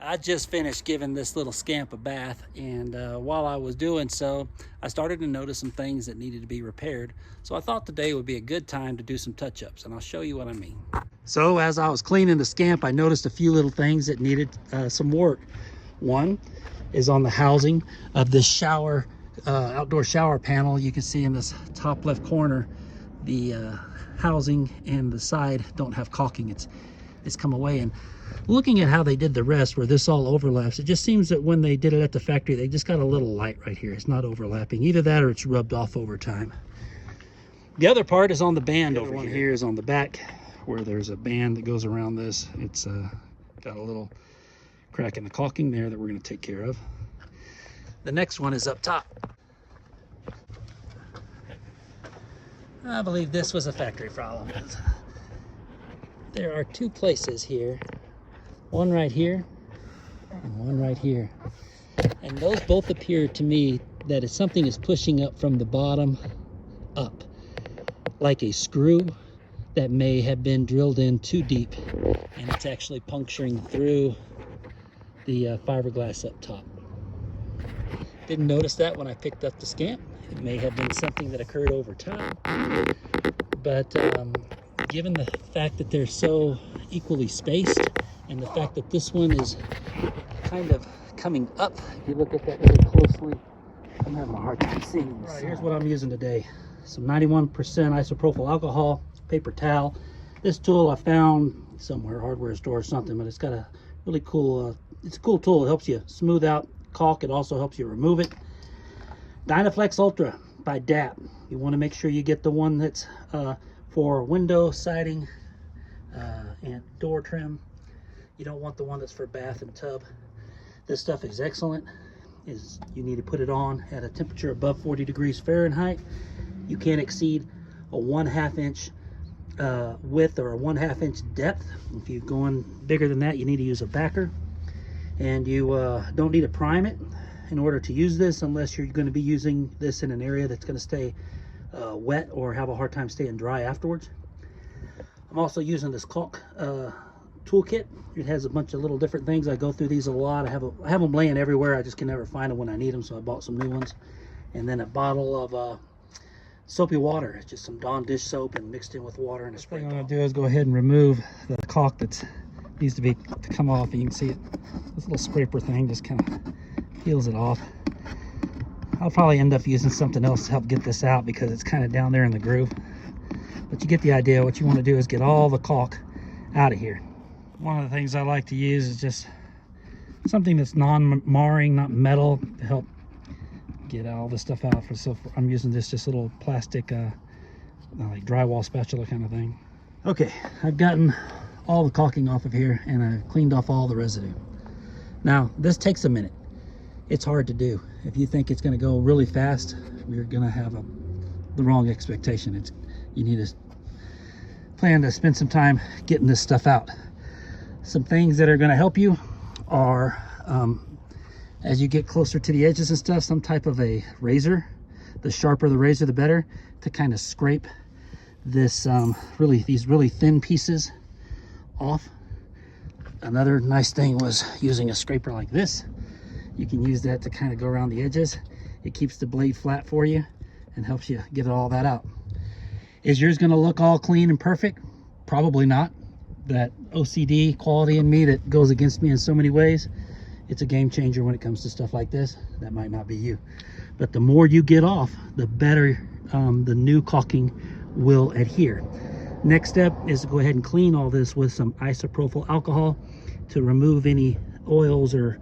I just finished giving this little scamp a bath, and while I was doing so, I started to notice some things that needed to be repaired. So I thought today would be a good time to do some touch-ups, and I'll show you what I mean. So as I was cleaning the scamp, I noticed a few little things that needed some work. One is on the housing of this shower, outdoor shower panel. You can see in this top left corner, the housing and the side don't have caulking. It's come away, and looking at how they did the rest where this all overlaps, it just seems that when they did it at the factory, they just got a little light right here. It's not overlapping. Either that or it's rubbed off over time. The other part is on the band over here. Here is on the back where there's a band that goes around this. It's got a little crack in the caulking there that we're going to take care of. The next one is up top. I believe this was a factory problem. There are two places here, one right here and one right here, and those both appear to me that if something is pushing up from the bottom up, like a screw that may have been drilled in too deep, and it's actually puncturing through the fiberglass up top. Didn't notice that when I picked up the scamp. It may have been something that occurred over time, but given the fact that they're so equally spaced and the fact that this one is kind of coming up, if you look at that really closely, I'm having a hard time seeing this. All right, here's what I'm using today. Some 91% isopropyl alcohol, paper towel. This tool I found somewhere, hardware store or something, but it's got a really cool, it's a cool tool. It helps you smooth out caulk. It also helps you remove it. Dynaflex Ultra by DAP. You want to make sure you get the one that's for window siding and door trim. You don't want the one that's for bath and tub. This stuff is excellent. You need to put it on at a temperature above 40 degrees Fahrenheit. You can't exceed a 1/2 inch width or a 1/2 inch depth. If you're going bigger than that, you need to use a backer. And you don't need to prime it in order to use this, unless you're going to be using this in an area that's going to stay wet or have a hard time staying dry afterwards. I'm also using this Caulk toolkit. It has a bunch of little different things. I go through these a lot. I have them laying everywhere. I just can never find them when I need them, so I bought some new ones. And then a bottle of soapy water. It's just some Dawn dish soap and mixed in with water and a spray. What I'm going to do is go ahead and remove the caulk that needs to come off. And you can see it, this little scraper thing just kind of peels it off. I'll probably end up using something else to help get this out because it's kind of down there in the groove. But you get the idea. What you want to do is get all the caulk out of here. One of the things I like to use is just something that's non-marring, not metal, to help get all this stuff out. So I'm using this just little plastic like drywall spatula kind of thing. Okay, I've gotten all the caulking off of here and I've cleaned off all the residue. Now this takes a minute. It's hard to do. If you think it's going to go really fast, you're going to have the wrong expectation. You need to plan to spend some time getting this stuff out. Some things that are going to help you are as you get closer to the edges and stuff, some type of a razor. The sharper the razor, the better, to kind of scrape this these really thin pieces off. Another nice thing was using a scraper like this. You can use that to kind of go around the edges. It keeps the blade flat for you and helps you get all that out. Is yours going to look all clean and perfect? Probably not. That OCD quality in me that goes against me in so many ways, it's a game changer when it comes to stuff like this. That might not be you. But the more you get off, the better the new caulking will adhere. Next step is to go ahead and clean all this with some isopropyl alcohol to remove any oils or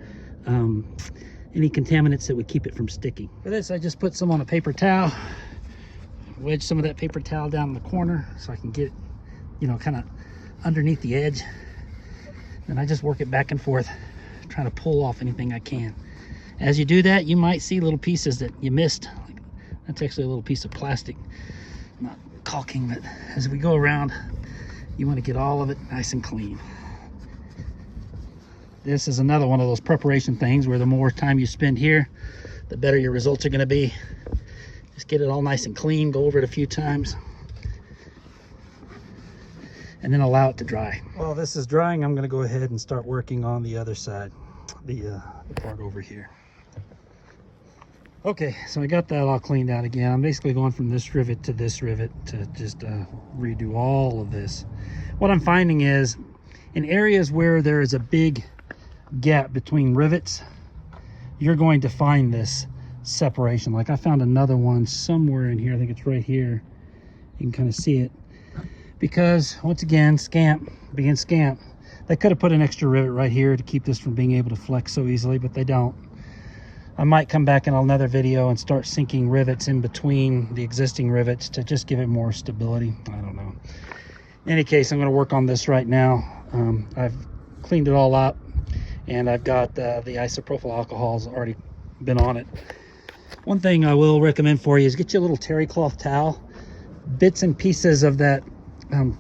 any contaminants that would keep it from sticking. For this, I just put some on a paper towel, wedge some of that paper towel down in the corner so I can get it, kind of underneath the edge. Then I just work it back and forth, trying to pull off anything I can. As you do that, you might see little pieces that you missed. That's actually a little piece of plastic, not caulking, but as we go around, you want to get all of it nice and clean. This is another one of those preparation things where the more time you spend here, the better your results are going to be. Just get it all nice and clean, go over it a few times, and then allow it to dry. While this is drying, I'm going to go ahead and start working on the other side. the part over here. Okay, so I got that all cleaned out again. I'm basically going from this rivet to this rivet to just redo all of this. What I'm finding is in areas where there is a big gap between rivets, you're going to find this separation. Like I found another one somewhere in here. I think it's right here. You can kind of see it. Because once again, scamp being scamp, they could have put an extra rivet right here to keep this from being able to flex so easily, but they don't. I might come back in another video and start sinking rivets in between the existing rivets to just give it more stability. I don't know. In any case, I'm going to work on this right now. I've cleaned it all up, and I've got the isopropyl alcohol's already been on it. One thing I will recommend for you is get you a little terry cloth towel. Bits and pieces of that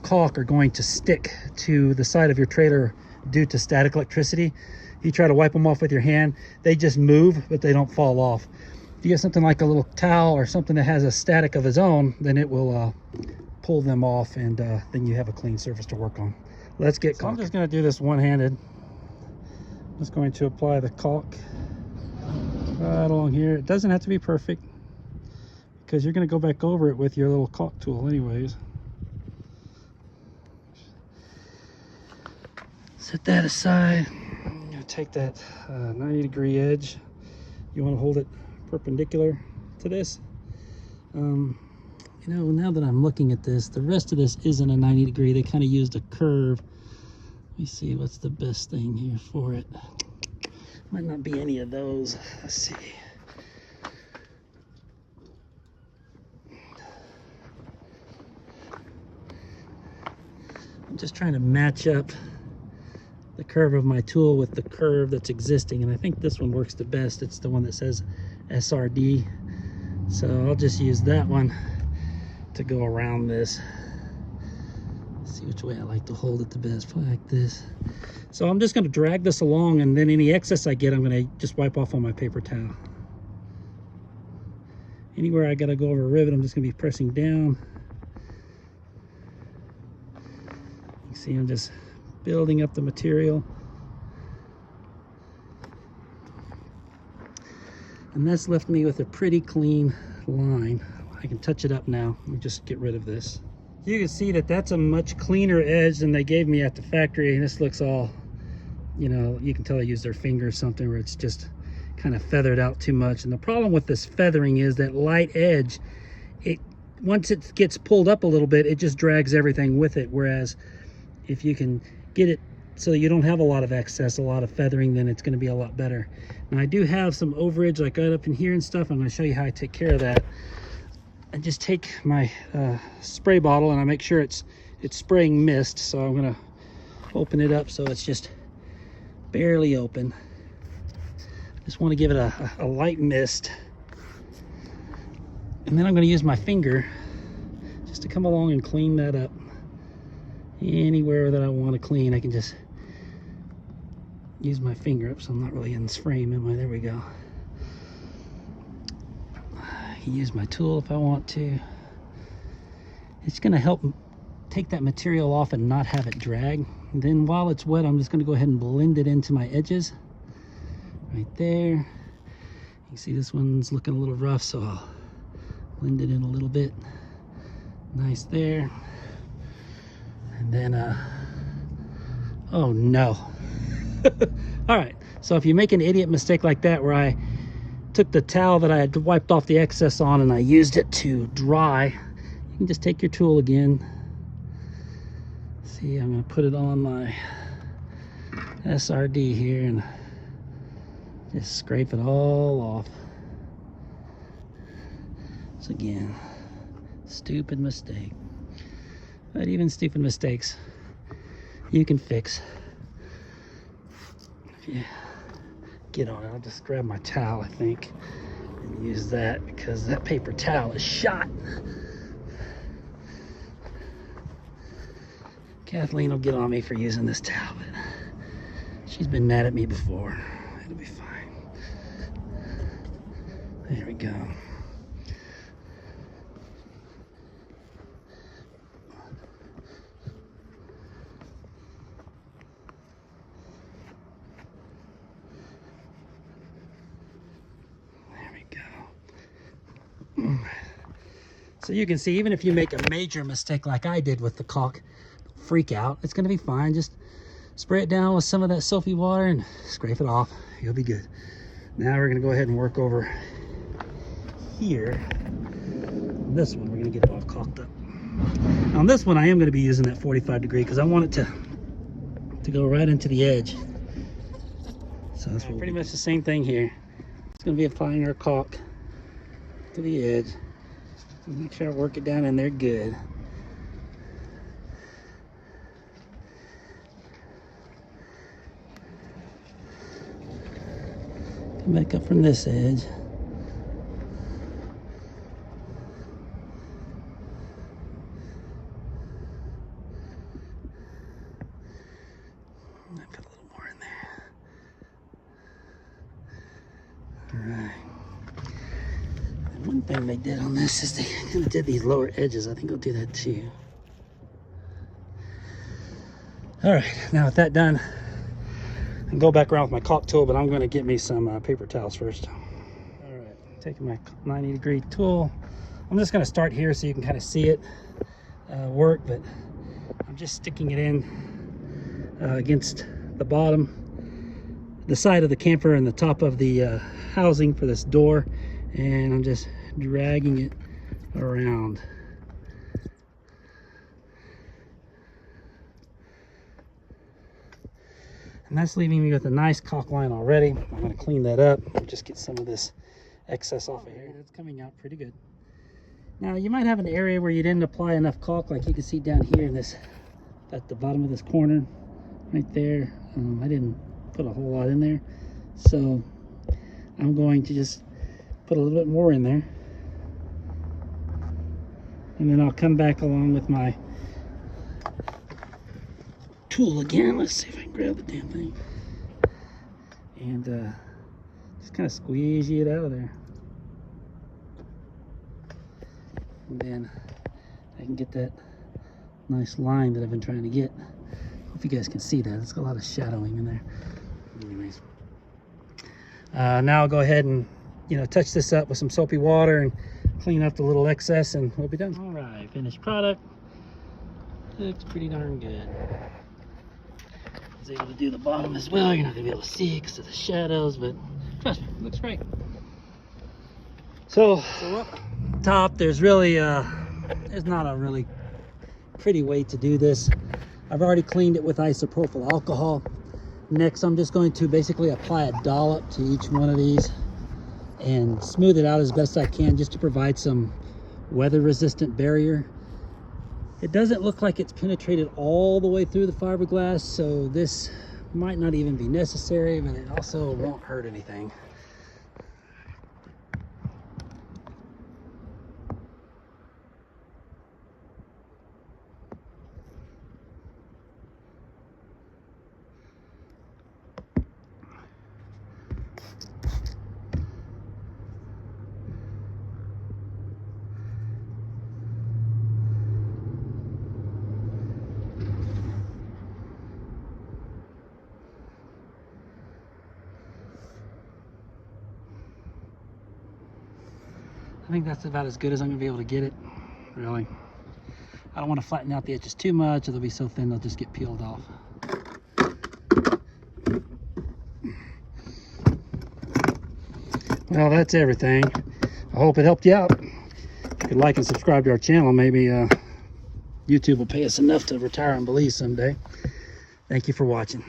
caulk are going to stick to the side of your trailer due to static electricity. You try to wipe them off with your hand, they just move, but they don't fall off. If you get something like a little towel or something that has a static of its own, then it will pull them off, and then you have a clean surface to work on. Let's get caulk. I'm just going to do this one-handed. I'm just going to apply the caulk right along here. It doesn't have to be perfect, because you're going to go back over it with your little caulk tool anyways. Set that aside. Take that 90-degree edge. You want to hold it perpendicular to this. You know, now that I'm looking at this, the rest of this isn't a 90-degree. They kind of used a curve. Let me see what's the best thing here for it. Might not be any of those. Let's see. I'm just trying to match up the curve of my tool with the curve that's existing, and I think this one works the best. It's the one that says SRD, so I'll just use that one to go around this. Let's see which way I like to hold it the best. Probably like this. So I'm just going to drag this along, and then any excess I get, I'm going to just wipe off on my paper towel. Anywhere I got to go over a rivet, I'm just going to be pressing down. You can see I'm just building up the material, and that's left me with a pretty clean line. I can touch it up now. Let me just get rid of this. You can see that that's a much cleaner edge than they gave me at the factory, and this looks all, you know, you can tell they used their finger or something, where it's just kind of feathered out too much. And the problem with this feathering is that light edge, once it gets pulled up a little bit, it just drags everything with it, whereas if you can get it so you don't have a lot of excess, a lot of feathering, then it's going to be a lot better. Now I do have some overage like right up in here and stuff. I'm going to show you how I take care of that. I just take my spray bottle and I make sure it's spraying mist. So I'm going to open it up so it's just barely open. Just want to give it a light mist, and then I'm going to use my finger just to come along and clean that up. Anywhere that I want to clean, I can just use my finger up, so I'm not really in this frame, am I? There we go. I can use my tool if I want to. It's going to help take that material off and not have it drag. And then while it's wet, I'm just going to go ahead and blend it into my edges right there. You can see this one's looking a little rough, so I'll blend it in a little bit. Nice there. And then, oh no. All right, so if you make an idiot mistake like that, where I took the towel that I had wiped off the excess on and I used it to dry, you can just take your tool again. See, I'm gonna put it on my SRD here and just scrape it all off. So again, stupid mistake. But even stupid mistakes, you can fix. If you get on it, I'll just grab my towel, I think, and use that, because that paper towel is shot. Kathleen will get on me for using this towel, but she's been mad at me before. It'll be fine. There we go. So you can see, even if you make a major mistake like I did with the caulk, don't freak out. It's going to be fine. Just spray it down with some of that soapy water and scrape it off. You'll be good. Now we're going to go ahead and work over here. This one, we're going to get it all caulked up. On this one, I am going to be using that 45 degree because I want it to go right into the edge. So that's pretty much the same thing here. It's going to be applying our caulk to the edge. Make sure I work it down in there good. Come back up from this edge. I've got a little more in there. All right. And one thing they did on this is they kind of did these lower edges. I think I'll do that too. All right, now with that done, I can go back around with my caulk tool, but I'm going to get me some paper towels first. All right, taking my 90 degree tool. I'm just going to start here so you can kind of see it work, but I'm just sticking it in against the bottom, the side of the camper and the top of the housing for this door, and I'm just dragging it around. And that's leaving me with a nice caulk line already. I'm going to clean that up. Just get some of this excess off of here. It's coming out pretty good. Now you might have an area where you didn't apply enough caulk, like you can see down here in this, at the bottom of this corner, right there. I didn't put a whole lot in there, so I'm going to just put a little bit more in there, and then I'll come back along with my tool again. Let's see if I can grab the damn thing and just kind of squeeze it out of there, and then I can get that nice line that I've been trying to get. Hope you guys can see that. It's got a lot of shadowing in there. Anyways, now I'll go ahead and touch this up with some soapy water and clean up the little excess, and we'll be done. All right, finished product. Looks pretty darn good. I was able to do the bottom as well. You're not gonna be able to see it because of the shadows, but trust me, it looks great. So up top, there's really there's not a really pretty way to do this. I've already cleaned it with isopropyl alcohol. Next, I'm just going to basically apply a dollop to each one of these and smooth it out as best I can, just to provide some weather resistant barrier. It doesn't look like it's penetrated all the way through the fiberglass, so this might not even be necessary, but it also won't hurt anything. I think that's about as good as I'm gonna be able to get it, really. I don't want to flatten out the edges too much, or they'll be so thin they'll just get peeled off. Well, that's everything. I hope it helped you out. If you could like and subscribe to our channel, maybe YouTube will pay us enough to retire on Belize someday. Thank you for watching.